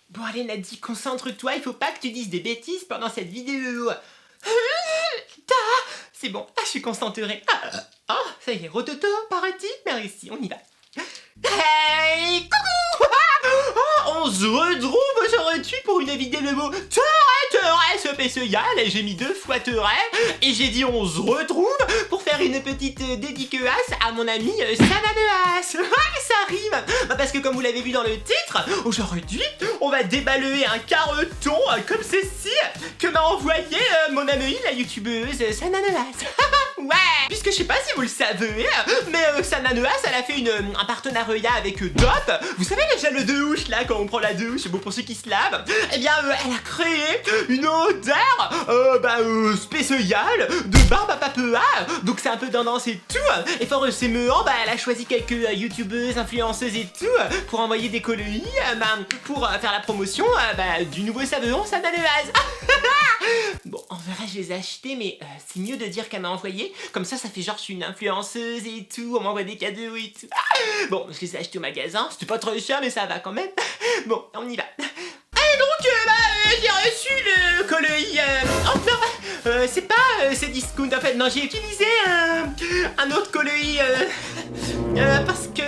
Bon allez Nadie, concentre-toi, il faut pas que tu dises des bêtises pendant cette vidéo. C'est bon, je suis concentrée. Ça y est, rototo, paradis, merci, on y va. Hey, coucou. On se retrouve aujourd'hui pour une vidéo de mots. J'ai mis 2 fois teuré et j'ai dit on se retrouve pour faire une petite dédicace à mon ami Sananeas. Ça rime. Parce que comme vous l'avez vu dans le titre, aujourd'hui on va déballer un carton comme ceci que m'a envoyé mon amie la youtubeuse Sananeas. Ouais. Puisque je sais pas si vous le savez, mais Sananeas elle a fait un partenariat avec Dop. Vous savez le gel de douche là quand on prend la douche, bon pour ceux qui se lavent. Eh bien elle a créé une odeur spéciale de barbe à papea. Donc c'est un peu tendance et tout. Et forcément elle a choisi quelques youtubeuses, influenceuses et tout pour envoyer des coloris pour faire la promotion du nouveau savon Sananeas. Bon, en vrai, je les ai achetés, mais c'est mieux de dire qu'elle m'a envoyé. Comme ça fait genre je suis une influenceuse et tout, on m'envoie des cadeaux et tout. Bon, je les ai achetés au magasin, c'était pas très cher, mais ça va quand même. Bon, on y va. Et donc, j'ai reçu le coloris. Oh non, c'est pas Cdiscount en fait, non, j'ai utilisé un autre coloris parce que.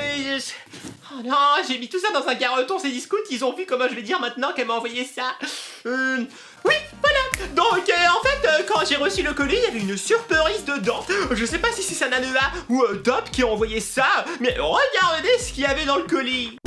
Oh non, j'ai mis tout ça dans un carton, Cdiscount, ils ont vu comment je vais dire maintenant qu'elle m'a envoyé ça. Oui, voilà. Donc, en fait, quand j'ai reçu le colis, il y avait une surprise dedans. Je sais pas si c'est Sananea ou Dop qui a envoyé ça, mais regardez ce qu'il y avait dans le colis.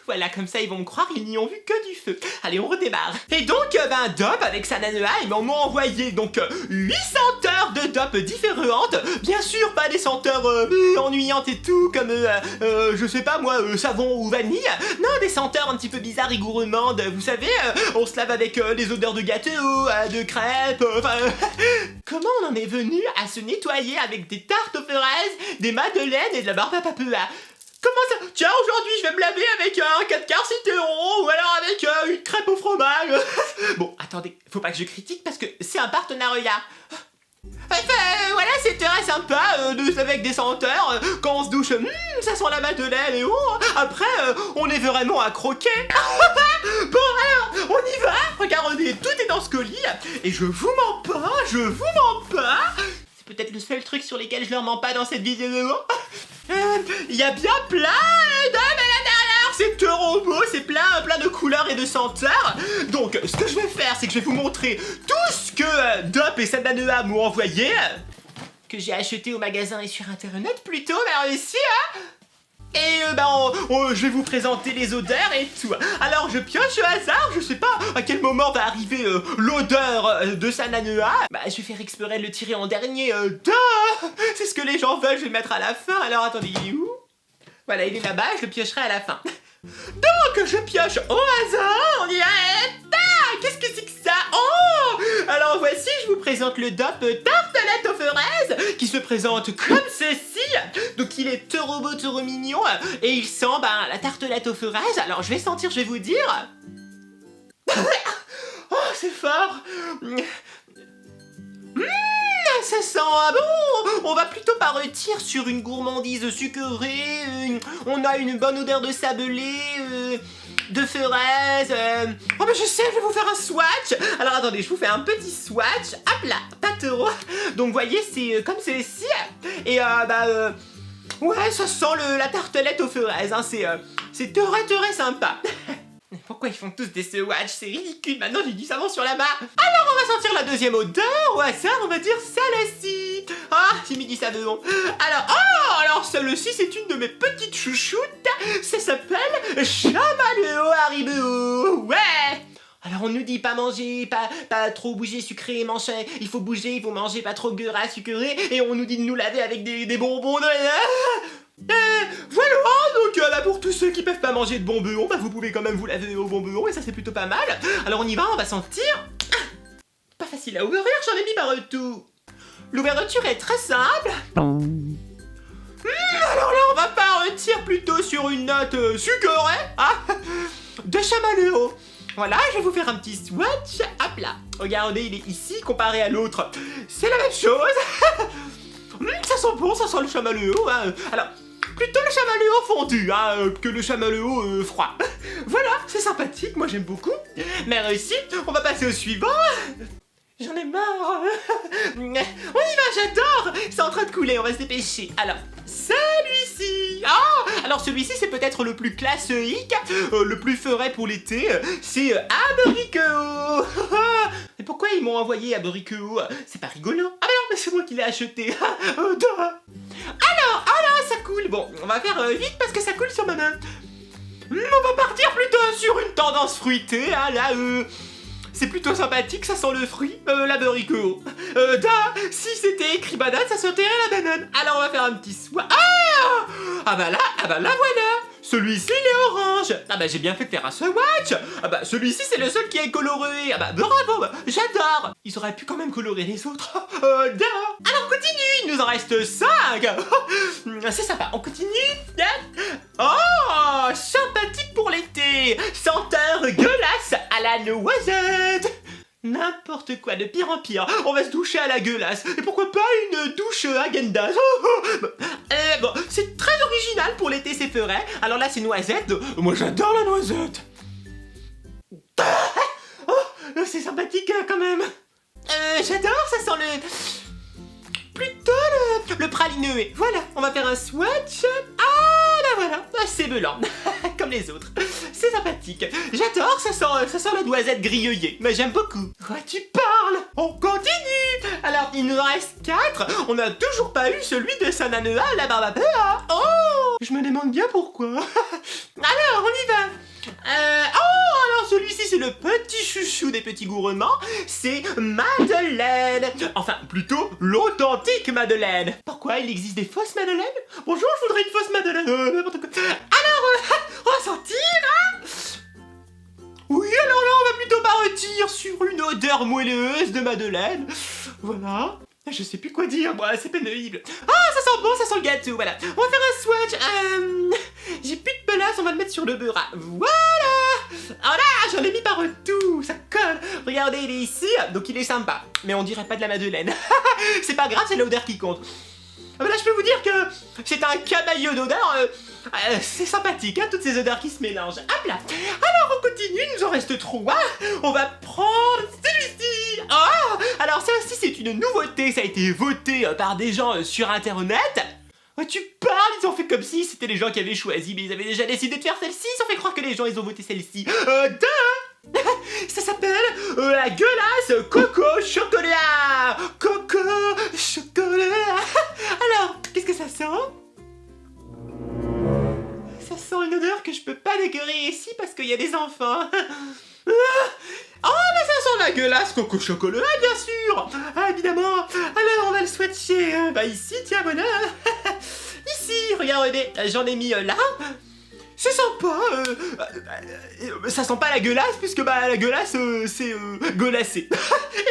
Voilà, comme ça ils vont me croire, ils n'y ont vu que du feu. Allez, on redémarre. Et donc, Dop avec Sananea, ils m'ont envoyé donc 8 senteurs de Dop différentes. Bien sûr, pas des senteurs ennuyantes et tout, comme, je sais pas moi, savon ou vanille. Non, des senteurs un petit peu bizarres et gourmandes. Vous savez, on se lave avec les odeurs de gâteau, de crêpes, enfin... Comment on en est venu à se nettoyer avec des tartes aux fraises, des madeleines et de la barbe à papea? Comment ça? Tiens, aujourd'hui, je vais me laver avec un 4 quarts citron ou alors avec une crêpe au fromage. Bon, attendez, faut pas que je critique parce que c'est un partenariat. Voilà, c'est très sympa de se laver avec des senteurs. Quand on se douche, ça sent la madeleine et après, on est vraiment à croquer. Bon, alors, on y va. Regardez, tout est dans ce colis et je vous mens pas. C'est peut-être le seul truc sur lequel je leur mens pas dans cette vidéo. Il y a bien plein d'hommes à l'intérieur. C'est trop beau, c'est plein de couleurs et de senteurs. Donc, ce que je vais faire, c'est que je vais vous montrer tout ce que Dop et Sananea m'ont envoyé, que j'ai acheté au magasin et sur internet plutôt, vers ici, Et je vais vous présenter les odeurs et tout. Alors je pioche au hasard, je sais pas à quel moment va arriver l'odeur de Sananea. Je vais faire exprès de le tirer en dernier. C'est ce que les gens veulent, je vais le mettre à la fin. Alors attendez, il est où? Voilà, il est là-bas, je le piocherai à la fin. Donc je pioche au hasard, on dirait. Qu'est-ce que c'est que ça? Alors voici, je vous présente le Dop tartelette aux fraises qui se présente comme ceci. Donc il est trop beau, trop mignon et il sent la tartelette aux fraises. Alors je vais sentir, je vais vous dire. Oh, c'est fort. Ça sent bon. On va plutôt partir sur une gourmandise sucrée. On a une bonne odeur de sablé, de fraises. Je sais, je vais vous faire un swatch. Alors attendez, je vous fais un petit swatch. Hop là, pas trop. Donc voyez, c'est comme ceci. Et ouais, ça sent la tartelette aux fraises. C'est très sympa. Pourquoi ils font tous des swatchs? C'est ridicule, maintenant j'ai du savon sur la main. Alors on va sentir la deuxième odeur, au hasard on va dire celle-ci. J'ai mis du savon. Alors celle-ci c'est une de mes petites chouchoutes. Ça s'appelle Chamallow Haribo. Ouais. Alors on nous dit pas manger, pas trop bouger sucré, manger, il faut bouger, il faut manger pas trop gras sucré. Et on nous dit de nous laver avec des bonbons de... Voilà, donc pour tous ceux qui peuvent pas manger de bonbons, vous pouvez quand même vous laver aux bonbons et ça c'est plutôt pas mal. Alors on y va, on va sentir. Pas facile à ouvrir, j'en ai mis partout. L'ouverture est très simple. sur une note sucrée, hein, de chamallow. Voilà, je vais vous faire un petit swatch. Hop là. Regardez, il est ici comparé à l'autre. C'est la même chose. Ça sent bon, ça sent le chamallow. Hein. Alors, plutôt le chamallow fondu hein, que le chamallow froid. Voilà, c'est sympathique, moi j'aime beaucoup. Merci, on va passer au suivant. J'en ai marre. On y va, j'adore. C'est en train de couler, on va se dépêcher. Alors, celui-ci. Ah, alors celui-ci, c'est peut-être le plus classique, le plus frais pour l'été. C'est abricot. Mais pourquoi ils m'ont envoyé abricot? C'est pas rigolo. Ah mais non, mais c'est moi qui l'ai acheté. Alors, ça coule. Bon, on va faire vite parce que ça coule sur ma main. On va partir plutôt sur une tendance fruitée. Hein, là, c'est plutôt sympathique, ça sent le fruit, l'abricot. Si c'était écrit banane, ça sentirait la banane. Alors on va faire un petit soin. Ah bah là voilà. Celui-ci, il est orange. Ah bah j'ai bien fait de faire un swatch. Ah bah celui-ci, c'est le seul qui est coloré. Ah bah bravo, j'adore. Ils auraient pu quand même colorer les autres. Alors on continue, il nous en reste 5. C'est sympa, on continue. Oh, sympathique pour l'été. Senteur gueulasse à la noisette. N'importe quoi, de pire en pire. On va se doucher à la gueulasse. Et pourquoi pas une douche à Gendas. Bon, c'est très original pour l'été, c'est frais. Alors là, c'est noisette. Moi, j'adore la noisette. Oh, c'est sympathique quand même. J'adore, ça sent plutôt le pralineux. Voilà, on va faire un swatch. Ah, là voilà, c'est blanc, comme les autres. C'est sympathique. J'adore, ça sent la noisette grillée. Mais j'aime beaucoup. Quoi, tu parles? On continue. Alors, il nous en reste 4. On n'a toujours pas eu celui de Sananea, la barbapéa. Oh, je me demande bien pourquoi. Alors, on y va. Alors celui-ci c'est le petit chouchou des petits gourmands, c'est Madeleine. Enfin, plutôt l'authentique Madeleine. Pourquoi il existe des fausses Madeleines? Bonjour, je voudrais une fausse Madeleine. N'importe quoi. Alors, on va sentir, hein. Oui, alors là, on va plutôt partir sur une odeur moelleuse de Madeleine. Voilà. Je sais plus quoi dire, moi, c'est pénible. Ah, ça sent bon, ça sent le gâteau, voilà. On va faire un swatch. J'ai plus de pelasse, on va le mettre sur le beurre. Voilà. Oh là, j'en ai mis partout, ça colle. Regardez, il est ici, donc il est sympa. Mais on dirait pas de la Madeleine. C'est pas grave, c'est l'odeur qui compte. Ah, là, je peux vous dire que c'est un camailleux d'odeur. C'est sympathique, hein, toutes ces odeurs qui se mélangent. Hop là. Alors, on continue, il nous en reste 3. On va prendre celui-ci. Oh, alors ça aussi, c'est une nouveauté. Ça a été voté par des gens sur Internet. Oh, tu parles, ils ont fait comme si c'était les gens qui avaient choisi, mais ils avaient déjà décidé de faire celle-ci. Ils ont fait croire que les gens, ils ont voté celle-ci. Ça s'appelle la gueulasse coco chocolat. Coco chocolat. Alors, qu'est-ce que ça sent? Ça sent une odeur que je peux pas dégueuler ici parce qu'il y a des enfants. Oh, mais ça sent la gueulasse coco chocolat, bien sûr. Ah, évidemment. Alors, on va le swatcher. Bah ici, tiens, bonheur. Ici, regardez, j'en ai mis là. C'est sympa. Ça sent pas la gueulasse puisque bah la gueulasse c'est gueulassé.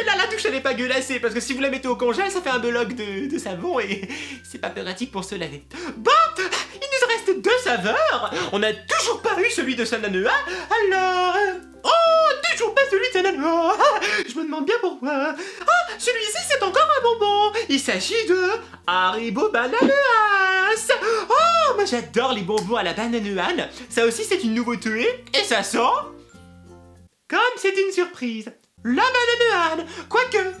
Et là la douche elle est pas gueulassée parce que si vous la mettez au congèle ça fait un bloc de savon et c'est pas pratique pour se laver. Bon, il nous reste 2 saveurs. On n'a toujours pas eu celui de Sananea. Alors toujours pas celui de Sananea. Je me demande bien pourquoi. Ah, celui-ci c'est encore un bonbon. Il s'agit de Haribo Bananeas. Oh, moi j'adore les bonbons à la bananeane. Ça aussi c'est une nouveauté. Et ça sent comme c'est une surprise. La bananeane. Quoique,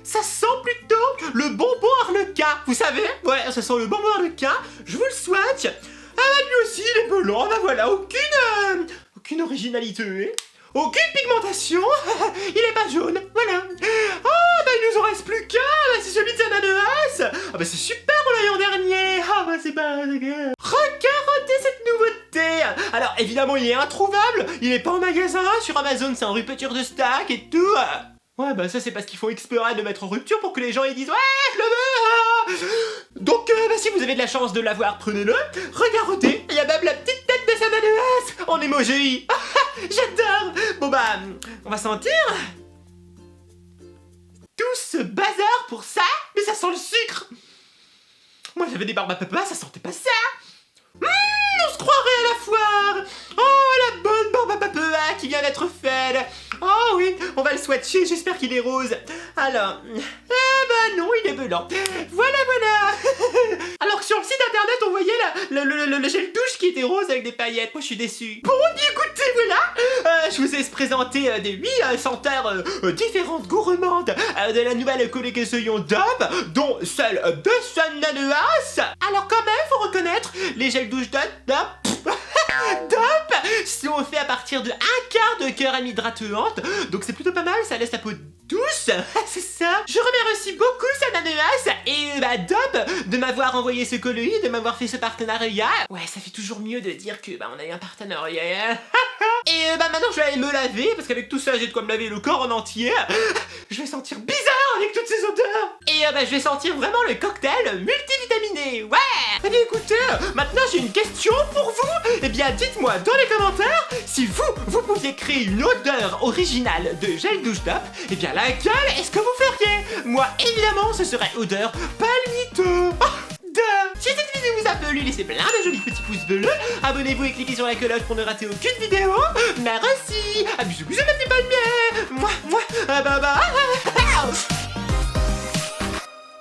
ça sent plutôt le bonbon arlequin. Vous savez? Ouais, ça sent le bonbon arlequin. Je vous le swatch. Ah bah lui aussi il est blanc. Bah voilà, aucune originalité. Aucune pigmentation. Il est pas jaune. Voilà. Oh, bah il nous en reste plus qu'un. Bah, c'est celui de Sananeas. Ah bah c'est super au rayon dernier. Ah bah c'est pas... Regardez cette nouveauté. Alors évidemment il est introuvable. Il est pas en magasin. Sur Amazon c'est en rupture de stock et tout. Ouais bah ça c'est parce qu'ils font exprès de mettre en rupture pour que les gens ils disent ouais je le veux. Donc bah, si vous avez de la chance de l'avoir, prenez-le. Regardez, il y a même la petite tête de Sananeas en emoji. J'adore. Bon bah on va sentir. Tout ce bazar pour ça. Mais ça sent le sucre. Moi j'avais des barbes à papa, ça sentait pas ça. On se croirait à foire. Oh, la bonne barbe à Papea qui vient d'être faite. Oh oui, on va le swatcher, j'espère qu'il est rose. Alors, non, il est blanc. Voilà. Alors que sur le site internet, on voyait le gel douche qui était rose avec des paillettes. Moi, je suis déçu. Bon, écoutez, voilà. Je vous ai présenté des 8 senteurs différentes, gourmandes de la nouvelle collection Dove, dont celle de Sananuas. Alors quand même, faut reconnaître, les gels douche Dove sont faits à partir de 1 quart de cœur amie hydratante, donc c'est plutôt pas mal, ça laisse la peau douce, c'est ça. Je remercie beaucoup Sananuas et Dove de m'avoir envoyé ce colis, de m'avoir fait ce partenariat. Ouais, ça fait toujours mieux de dire que on a eu un partenariat. Et maintenant je vais aller me laver, parce qu'avec tout ça j'ai de quoi me laver le corps en entier. Je vais sentir bizarre avec toutes ces odeurs. Et je vais sentir vraiment le cocktail multivitaminé, ouais. Eh bien écoutez, maintenant j'ai une question pour vous. Eh bien dites-moi dans les commentaires si vous pouviez créer une odeur originale de gel douche Dove. Eh bien laquelle est-ce que vous feriez? Moi évidemment ce serait odeur palmito. Si cette vidéo vous a plu, laissez plein de jolis petits pouces bleus, abonnez-vous et cliquez sur la cloche pour ne rater aucune vidéo. Merci. Bisous, ma petite bonne mienne. Moi, bye bye.